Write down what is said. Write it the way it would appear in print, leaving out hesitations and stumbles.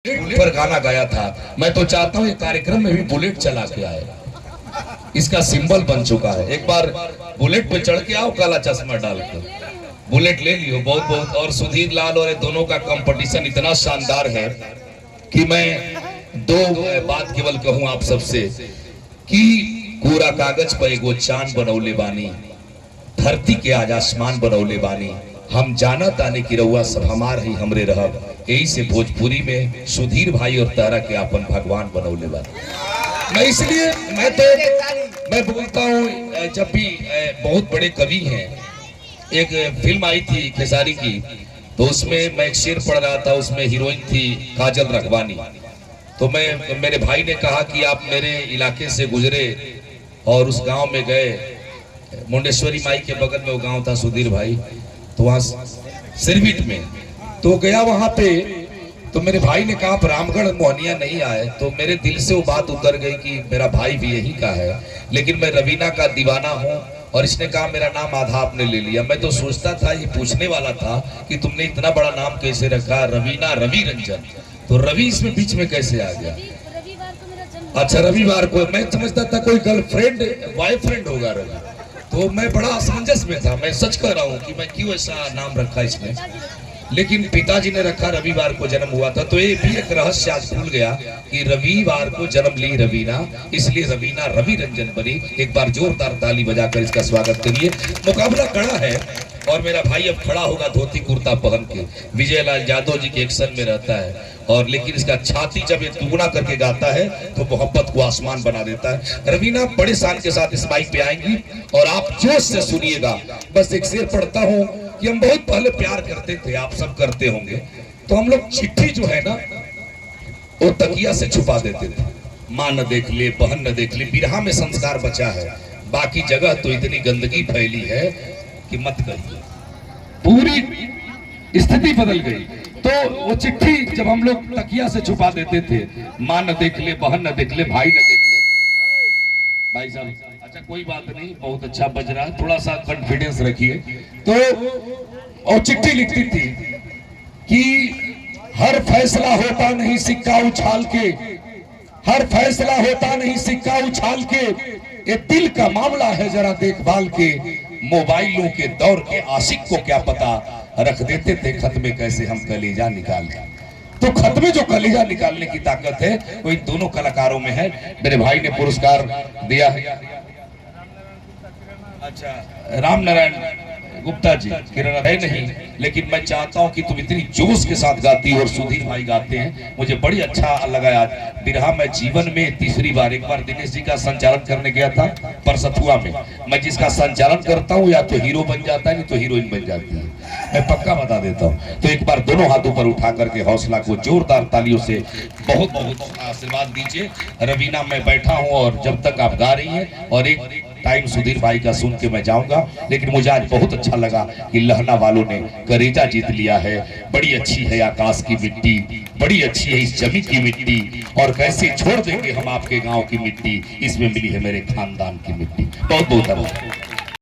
Bullet पर गाना गाया था। मैं तो चाहता हूँ ये कार्यक्रम में भी बुलेट चला के आए, इसका सिंबल बन चुका है। एक बार बुलेट पे चढ़ के आओ, काला चश्मा डाल के बुलेट ले लियो। बहुत बहुत और सुधीर लाल और दोनों का कंपटीशन इतना शानदार है कि मैं दो बात केवल कहूँ आप सबसे कि पूरा कागज पर एगो चांद बनौले बानी, धरती के आज आसमान बनौले बानी। हम जाना ताने की रउआ सब हमार ही हमरे रहब, यही से भोजपुरी में सुधीर भाई और तारा के अपन भगवान बनौले बानी। मैं इसलिए मैं बोलता हूँ, जब भी बहुत बड़े कवि हैं, एक फिल्म आई थी खेसारी की, तो उसमें मैं एक शेर पढ़ रहा था, उसमें हीरोइन थी काजल रखवानी। तो मेरे भाई ने कहा कि आप मेरे इलाके से गुजरे और उस गांव में गए, मुंडेश्वरी माई के बगल में वो गांव था सुधीर भाई, तो वहां सिरविट में तो गया वहां पे। तो मेरे भाई ने कहा आप रामगढ़ मोहनिया नहीं आए, तो मेरे दिल से वो बात उतर गई कि मेरा भाई भी यही का है, लेकिन मैं रवीना का दीवाना हूँ। और इसने कहा मेरा नाम आधा आपने ले लिया। मैं तो सोचता था, ये पूछने वाला था कि तुमने इतना बड़ा नाम कैसे रखा, रवीना रवि रंजन, तो रवि इसमें बीच में कैसे आ गया? अच्छा, रविवार को मैं समझता था कोई गर्लफ्रेंड बॉयफ्रेंड होगा रवि, तो मैं बड़ा असमंजस में था। मैं सच कह रहा हूँ कि मैं क्यों ऐसा नाम रखा इसमें, लेकिन पिताजी ने रखा रविवार को जन्म हुआ था। तो ये भी एक रहस्य आज खुल गया कि रविवार को जन्म ली रवीना, इसलिए रवीना रवि रंजन बनी। एक बार जोरदार ताली बजाकर इसका स्वागत करिए। मुकाबला कड़ा है और मेरा भाई अब खड़ा होगा धोती कुर्ता पहन के, विजय लाल यादव जी के एक्शन में रहता है, और लेकिन इसका छाती जब ये दुगुना करके गाता है तो मोहब्बत को आसमान बना देता है। रवीना बड़े शान के साथ इस माइक पे आएंगी और आप जोश से सुनिएगा। बस एक शेर पढ़ता हूँ कि हम बहुत पहले प्यार करते थे, आप सब करते होंगे, तो हम लोग चिट्ठी जो है ना वो तकिया से छुपा देते थे। माँ न देख ले, बहन न देख ले, बिरहा में संस्कार बचा है, बाकी जगह तो इतनी गंदगी फैली है कि मत कहिए। पूरी स्थिति बदल गई। तो वो चिट्ठी जब हम लोग तकिया से छुपा देते थे, माँ न देख ले, बहन न देख ले, भाई न देख ले। भाई साहब, अच्छा कोई बात नहीं, बहुत अच्छा बज रहा है, थोड़ा सा कॉन्फिडेंस रखिए। तो और चिट्ठी लिखती थी कि हर फैसला होता नहीं सिक्का उछाल के, हर फैसला होता नहीं सिक्का उछाल के, ये दिल का मामला है जरा देखभाल के। मोबाइलों के दौर के आशिक को क्या पता, रख देते थे खत में कैसे हम कलेजा निकाल के। तो खत में जो कलेजा निकालने की ताकत है वो इन दोनों कलाकारों में है। मेरे भाई ने पुरस्कार दिया है, अच्छा राम नारायण गुप्ता जी, किरण है नहीं, लेकिन मैं चाहता हूं कि तुम इतनी जोश के साथ गाती हो और सुधीर भाई गाते हैं, मुझे बड़ी अच्छा लगा। आज बिरहा मैं जीवन में तीसरी बार, एक बार दिनेश जी का संचालन करने गया था परसथुआ में। मैं जिसका संचालन करता हूँ या तो हीरो बन जाता है, नहीं तो हीरोइन बन जाती है, मैं पक्का बता देता हूँ। तो एक बार दोनों हाथों पर उठा करके हौसला को जोरदार तालियों से बहुत बहुत आशीर्वाद दीजिए। रवीना मैं बैठा हूँ और जब तक आप गा रही हैं, और एक टाइम सुधीर भाई का सुन के मैं जाऊंगा, लेकिन मुझे आज बहुत अच्छा लगा कि लहना वालों ने करेजा जीत लिया है। बड़ी अच्छी है आकाश की मिट्टी, बड़ी अच्छी है इस जमी की मिट्टी, और कैसे छोड़ देंगे हम आपके गांव की मिट्टी, इसमें मिली है मेरे खानदान की मिट्टी। बहुत बहुत धन्यवाद।